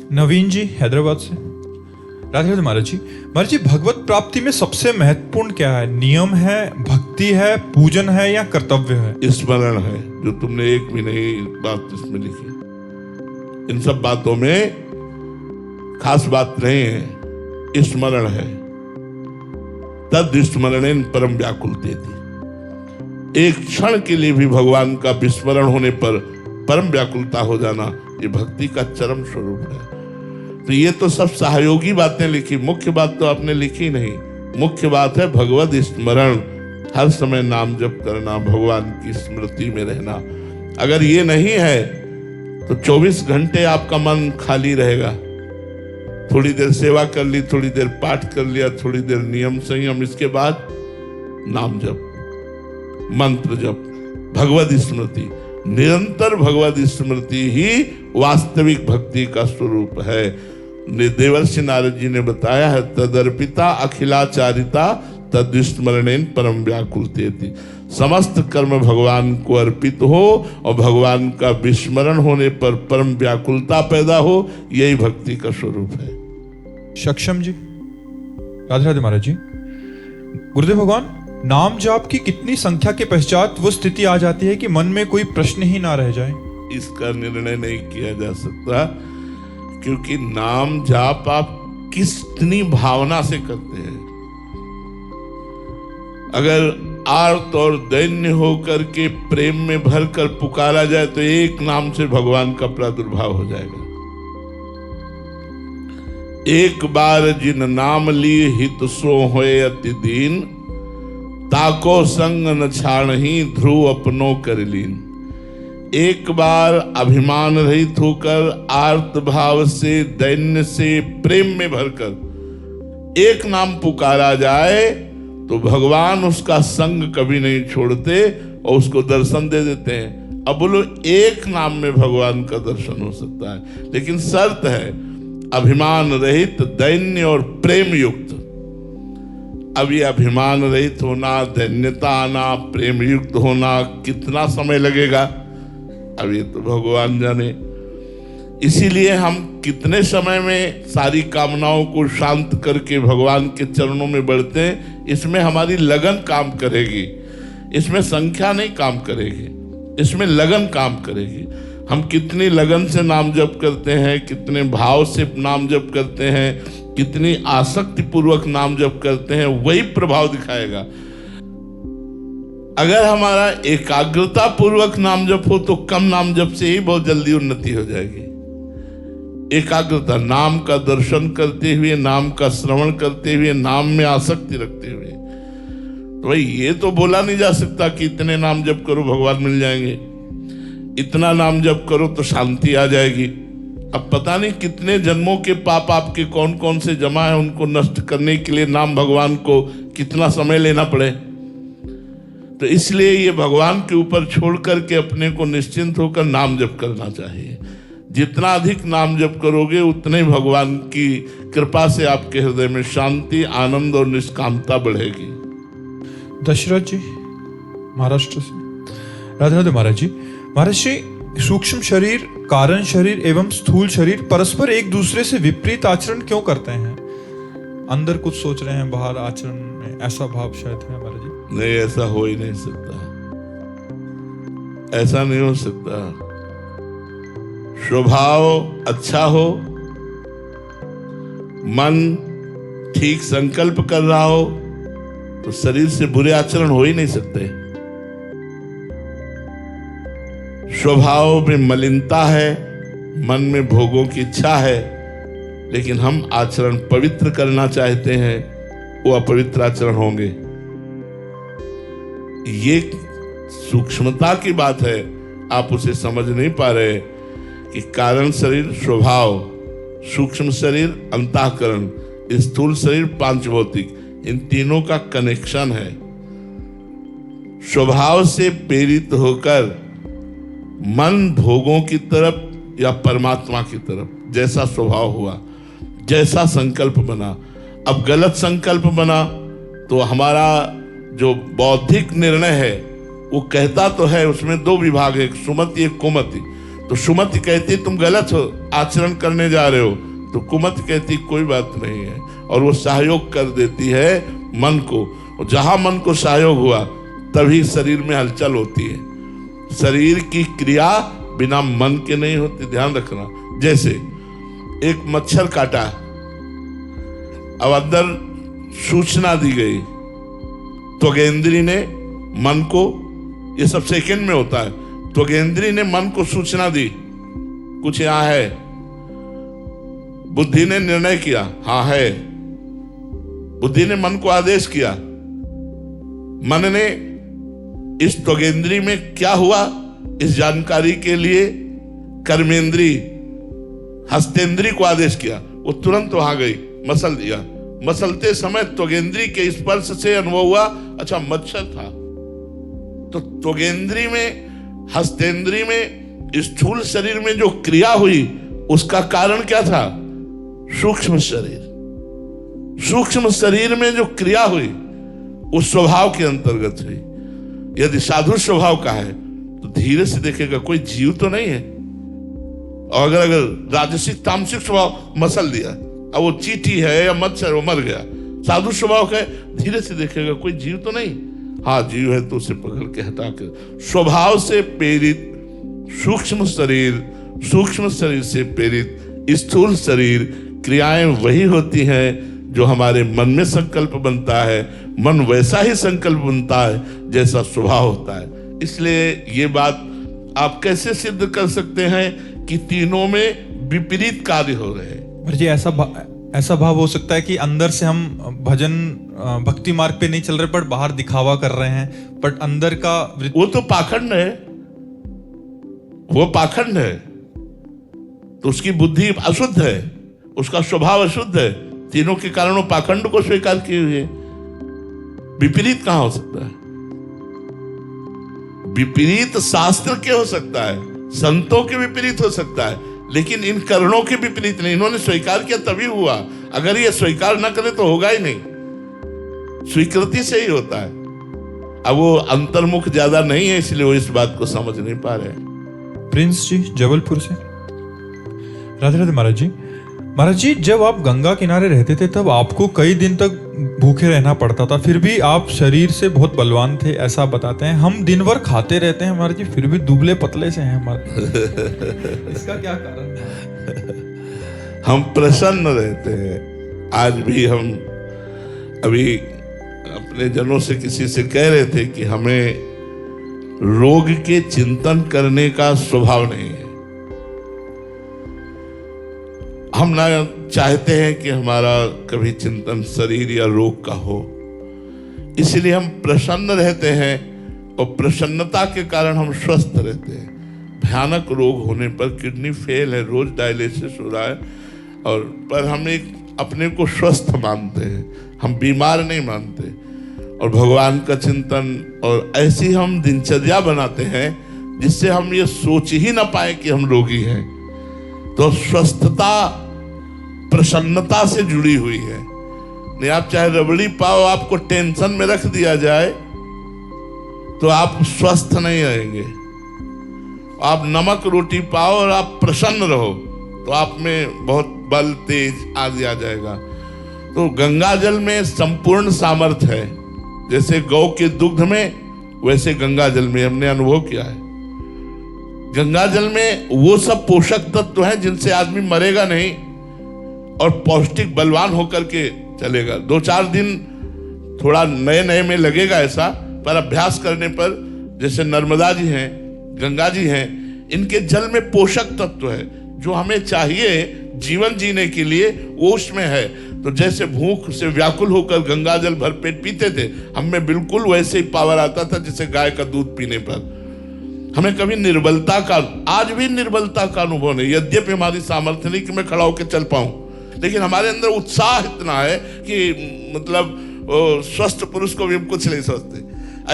नवीन जी हैदराबाद से। राधे राधे महाराज जी। महाराज जी, भगवत प्राप्ति में सबसे महत्वपूर्ण क्या है? नियम है, भक्ति है, पूजन है या कर्तव्य है? स्मरण है, जो तुमने एक भी नहीं बात इसमें लिखी। इन सब बातों में खास बात नहीं है, स्मरण है। तद स्मरणेन परम व्याकुलते थी। एक क्षण के लिए भी भगवान का विस्मरण होने पर परम व्याकुलता हो जाना, ये भक्ति का चरम स्वरूप है। तो ये तो सब सहयोगी बातें लिखी, मुख्य बात तो आपने लिखी नहीं। मुख्य बात है भगवत स्मरण, हर समय नाम जप करना, भगवान की स्मृति में रहना। अगर ये नहीं है तो 24 घंटे आपका मन खाली रहेगा। थोड़ी देर सेवा कर ली, थोड़ी देर पाठ कर लिया, थोड़ी देर नियम संयम, इसके बाद नाम जप, मंत्र जप, भगवत स्मृति। निरंतर भगवत स्मृति ही वास्तविक भक्ति का स्वरूप है। देवर्षि नारद जी ने बताया है, तदर्पिता अखिलाचारिता तद स्मरणेन परम व्याकुलतेति। समस्त कर्म भगवान को अर्पित हो और भगवान का विस्मरण होने पर परम व्याकुलता पैदा हो, यही भक्ति का स्वरूप है। सक्षम जी। राधे राधे महाराज जी। गुरुदेव भगवान, नाम जाप की कितनी संख्या के पश्चात वो स्थिति आ जाती है कि मन में कोई प्रश्न ही ना रह जाए? इसका निर्णय नहीं किया जा सकता, क्योंकि नाम जाप आप कितनी भावना से करते हैं। अगर आर्त और दैन्य होकर के प्रेम में भरकर पुकारा जाए तो एक नाम से भगवान का प्रादुर्भाव हो जाएगा। एक बार जिन नाम लिए हित सो होए अति दीन, ताको संग न छाड़ही ध्रुव अपनो कर लीन। एक बार अभिमान रहित होकर आर्त भाव से, दैन्य से, प्रेम में भरकर एक नाम पुकारा जाए तो भगवान उसका संग कभी नहीं छोड़ते और उसको दर्शन दे देते हैं। अब बोलो, एक नाम में भगवान का दर्शन हो सकता है, लेकिन शर्त है अभिमान रहित, दैन्य और प्रेम युक्त। अब ये अभिमान रहित होना, दैन्यता आना, प्रेम युक्त होना कितना समय लगेगा, अब ये तो भगवान जाने। इसीलिए हम कितने समय में सारी कामनाओं को शांत करके भगवान के चरणों में बढ़ते हैं, इसमें हमारी लगन काम करेगी। इसमें संख्या नहीं काम करेगी, इसमें लगन काम करेगी। हम कितनी लगन से नाम जप करते हैं, कितने भाव से नाम जप करते हैं, कितनी आसक्ति पूर्वक नाम जप करते हैं, वही प्रभाव दिखाएगा। अगर हमारा एकाग्रता पूर्वक नाम जप हो तो कम नाम जप से ही बहुत जल्दी उन्नति हो जाएगी। एकाग्रता, नाम का दर्शन करते हुए, नाम का श्रवण करते हुए, नाम में आसक्ति रखते हुए। तो भाई ये तो बोला नहीं जा सकता कि इतने नाम जप करो भगवान मिल जाएंगे, इतना नाम जप करो तो शांति आ जाएगी। अब पता नहीं कितने जन्मों के पाप आपके कौन कौन से जमा है, उनको नष्ट करने के लिए नाम भगवान को कितना समय लेना पड़े। तो इसलिए ये भगवान के ऊपर छोड़ करके अपने को निश्चिंत होकर नाम जप करना चाहिए। जितना अधिक नाम जप करोगे उतने भगवान की कृपा से आपके हृदय में शांति, आनंद और निष्कामता बढ़ेगी। दशरथ जी महाराष्ट्र से। राधे राधे महाराज जी। महाराज जी, सूक्ष्म शरीर, कारण शरीर एवं स्थूल शरीर परस्पर एक दूसरे से विपरीत आचरण क्यों करते हैं? अंदर कुछ सोच रहे हैं, बाहर आचरण में ऐसा भाव शायद है महाराज जी। नहीं, ऐसा हो ही नहीं सकता, ऐसा नहीं हो सकता। स्वभाव अच्छा हो, मन ठीक संकल्प कर रहा हो तो शरीर से बुरे आचरण हो ही नहीं सकते। स्वभाव में मलिनता है, मन में भोगों की इच्छा है, लेकिन हम आचरण पवित्र करना चाहते हैं, वो अपवित्र आचरण होंगे। ये सूक्ष्मता की बात है, आप उसे समझ नहीं पा रहे कि कारण शरीर स्वभाव, सूक्ष्म शरीर अंतःकरण, स्थूल शरीर पांच भौतिक, इन तीनों का कनेक्शन है। स्वभाव से प्रेरित होकर मन भोगों की तरफ या परमात्मा की तरफ, जैसा स्वभाव हुआ, जैसा संकल्प बना। अब गलत संकल्प बना तो हमारा जो बौद्धिक निर्णय है वो कहता तो है, उसमें दो विभाग है, एक सुमति एक कुमति। तो सुमति कहती तुम गलत हो आचरण करने जा रहे हो, तो कुमति कहती कोई बात नहीं है, और वो सहयोग कर देती है मन को। और जहां मन को सहयोग हुआ तभी शरीर में हलचल होती है। शरीर की क्रिया बिना मन के नहीं होती, ध्यान रखना। जैसे एक मच्छर काटा, अब अंदर सूचना दी गई, त्वगेंद्री ने मन को, ये सब सेकंड में होता है, त्वगेंद्री ने मन को सूचना दी कुछ यहां है, बुद्धि ने निर्णय किया हाँ है, बुद्धि ने मन को आदेश किया, मन ने इस त्वगेंद्री में क्या हुआ इस जानकारी के लिए कर्मेंद्री हस्तेंद्री को आदेश किया, वो तुरंत वहां गई, मसल दिया। मसलते समय त्वगेंद्री के स्पर्श से अनुभव हुआ अच्छा मच्छर था। तो त्वगेंद्री में हस्तेंद्री में स्थूल शरीर में जो क्रिया हुई उसका कारण क्या था? सूक्ष्म शरीर। सूक्ष्म शरीर में जो क्रिया हुई उस स्वभाव के अंतर्गत हुई। यदि साधु स्वभाव का है तो धीरे से देखेगा कोई जीव तो नहीं है, और अगर राजसिक तामसिक स्वभाव मसल दिया, अब वो चींटी है या मच्छर वो मर गया, साधु स्वभाव का है धीरे से देखेगा कोई जीव तो नहीं, हाँ जीव है तो उसे पकड़ के हटा कर स्वभाव से प्रेरित सूक्ष्म शरीर से प्रेरित स्थूल शरीर क्रियाएं वही होती हैं जो हमारे मन में संकल्प बनता है, मन वैसा ही संकल्प बनता है जैसा स्वभाव होता है। इसलिए ये बात आप कैसे सिद्ध कर सकते हैं कि तीनों में विपरीत कार्य हो रहे हैं? जी ऐसा भाव हो सकता है कि अंदर से हम भजन भक्ति मार्ग पे नहीं चल रहे पर बाहर दिखावा कर रहे हैं, बट अंदर का वो तो पाखंड है, वो पाखंड है, तो उसकी बुद्धि अशुद्ध है, उसका स्वभाव अशुद्ध है, तीनों के कारण वो पाखंड को स्वीकार किए हुए। विपरीत कहां हो सकता है? विपरीत शास्त्र के हो सकता है, संतों के विपरीत हो सकता है, लेकिन इन करणों के विपरीत नहीं। इन्होंने स्वीकार किया तभी हुआ, अगर ये स्वीकार ना करे तो होगा ही नहीं, स्वीकृति से ही होता है। अब वो अंतर्मुख ज्यादा नहीं है इसलिए वो इस बात को समझ नहीं पा रहे हैं। प्रिंस जी जबलपुर से। राधे राधे महाराज जी। महाराज जी, जब आप गंगा किनारे रहते थे तब आपको कई दिन तक भूखे रहना पड़ता था, फिर भी आप शरीर से बहुत बलवान थे ऐसा बताते हैं। हम दिन भर खाते रहते हैं महाराज जी, फिर भी दुबले पतले से हैं हमारे इसका क्या कारण है? हम प्रसन्न रहते हैं। आज भी हम अभी अपने जनों से किसी से कह रहे थे कि हमें रोग के चिंतन करने का स्वभाव नहीं है। हम ना चाहते हैं कि हमारा कभी चिंतन शरीर या रोग का हो, इसलिए हम प्रसन्न रहते हैं और प्रसन्नता के कारण हम स्वस्थ रहते हैं। भयानक रोग होने पर किडनी फेल है, रोज डायलिसिस हो रहा है, और पर हम एक अपने को स्वस्थ मानते हैं, हम बीमार नहीं मानते, और भगवान का चिंतन और ऐसी हम दिनचर्या बनाते हैं जिससे हम ये सोच ही ना पाए कि हम रोगी हैं। तो स्वस्थता प्रसन्नता से जुड़ी हुई है। नहीं आप चाहे रबड़ी पाओ, आपको टेंशन में रख दिया जाए तो आप स्वस्थ नहीं रहेंगे। आप नमक रोटी पाओ और आप प्रसन्न रहो तो आप में बहुत बल तेज आदि आ जाएगा। तो गंगा जल में संपूर्ण सामर्थ्य है, जैसे गौ के दुग्ध में वैसे गंगा जल में हमने अनुभव किया है। गंगा जल में वो सब पोषक तत्व हैं जिनसे आदमी मरेगा नहीं और पौष्टिक बलवान होकर के चलेगा। 2-4 दिन थोड़ा नए में लगेगा ऐसा, पर अभ्यास करने पर, जैसे नर्मदा जी हैं, गंगा जी हैं, इनके जल में पोषक तत्व है जो हमें चाहिए जीवन जीने के लिए, वो उसमें है। तो जैसे भूख से व्याकुल होकर गंगा जल भरपेट पीते थे, हमें बिल्कुल वैसे ही पावर आता था जैसे गाय का दूध पीने पर। हमें कभी निर्बलता का, आज भी निर्बलता का अनुभव नहीं, यद्यपि हमारी सामर्थ्य नहीं कि मैं खड़ा होकर चल पाऊं, लेकिन हमारे अंदर उत्साह इतना है कि मतलब स्वस्थ पुरुष को भी हम कुछ नहीं सोचते,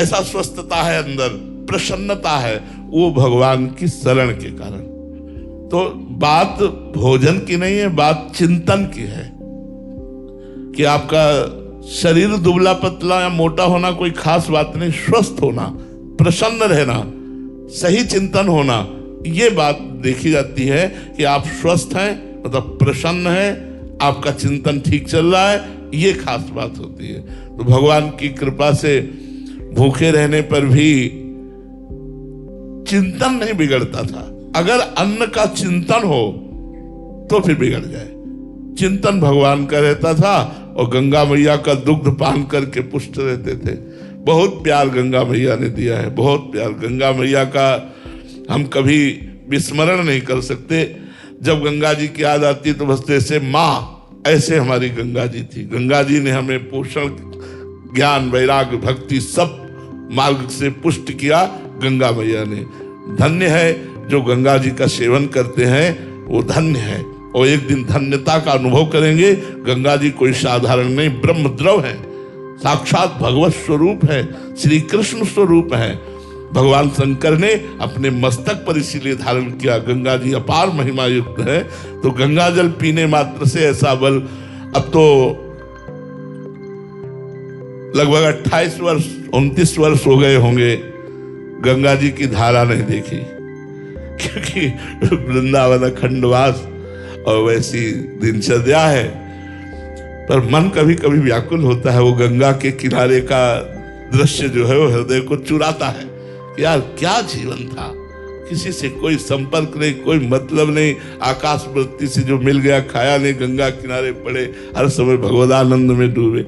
ऐसा स्वस्थता है अंदर, प्रसन्नता है, वो भगवान की शरण के कारण। तो बात भोजन की नहीं है, बात चिंतन की है कि आपका शरीर दुबला पतला या मोटा होना कोई खास बात नहीं, स्वस्थ होना, प्रसन्न रहना, सही चिंतन होना, ये बात देखी जाती है कि आप स्वस्थ हैं, मतलब प्रसन्न हैं, आपका चिंतन ठीक चल रहा है, ये खास बात होती है। तो भगवान की कृपा से भूखे रहने पर भी चिंतन नहीं बिगड़ता था। अगर अन्न का चिंतन हो तो फिर बिगड़ जाए। चिंतन भगवान का रहता था और गंगा मैया का दुग्ध पान करके पुष्ट रहते थे। बहुत प्यार गंगा मैया ने दिया है, बहुत प्यार। गंगा मैया का हम कभी विस्मरण नहीं कर सकते। जब गंगा जी की याद आती तो बस जैसे माँ, ऐसे हमारी गंगा जी थी। गंगा जी ने हमें पोषण, ज्ञान, वैराग्य, भक्ति सब मार्ग से पुष्ट किया गंगा मैया ने। धन्य है जो गंगा जी का सेवन करते हैं, वो धन्य है और एक दिन धन्यता का अनुभव करेंगे। गंगा जी कोई साधारण नहीं, ब्रह्म द्रव है, साक्षात भगवत स्वरूप है, श्री कृष्ण स्वरूप है। भगवान शंकर ने अपने मस्तक पर इसीलिए धारण किया। गंगा जी अपार महिमा युक्त है। तो गंगा जल पीने मात्र से ऐसा बल। अब तो लगभग 28 वर्ष 29 वर्ष हो गए होंगे गंगा जी की धारा नहीं देखी, क्योंकि वृंदावन खंडवास और वैसी दिनचर्या है। पर मन कभी कभी व्याकुल होता है। वो गंगा के किनारे का दृश्य जो है वो हृदय को चुराता है। यार क्या जीवन था, किसी से कोई संपर्क नहीं, कोई मतलब नहीं, आकाश वृत्ति से जो मिल गया खाया नहीं, गंगा किनारे पड़े, हर समय भगवदानंद में डूबे।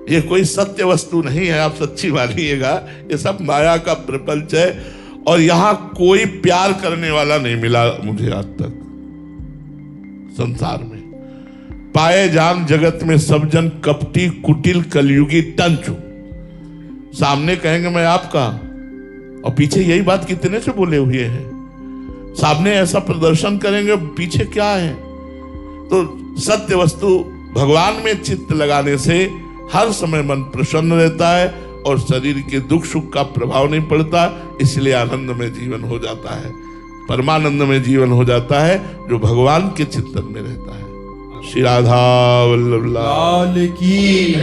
ये कोई सत्य वस्तु नहीं है, आप सच्ची मानिएगा। ये सब माया का प्रपंच है और यहाँ कोई प्यार करने वाला नहीं मिला मुझे आज तक संसार में। पाए जान जगत में सब जन कपटी कुटिल कलयुगी टंचु। सामने कहेंगे मैं आपका, और पीछे यही बात कितने से बोले हुए हैं। सामने ऐसा प्रदर्शन करेंगे, पीछे क्या है। तो सत्य वस्तु भगवान में चित्त लगाने से हर समय मन प्रसन्न रहता है और शरीर के दुख सुख का प्रभाव नहीं पड़ता। इसलिए आनंद में जीवन हो जाता है, परमानंद में जीवन हो जाता है जो भगवान के चिंतन में रहता है। श्री राधा वल्लभ लाल की।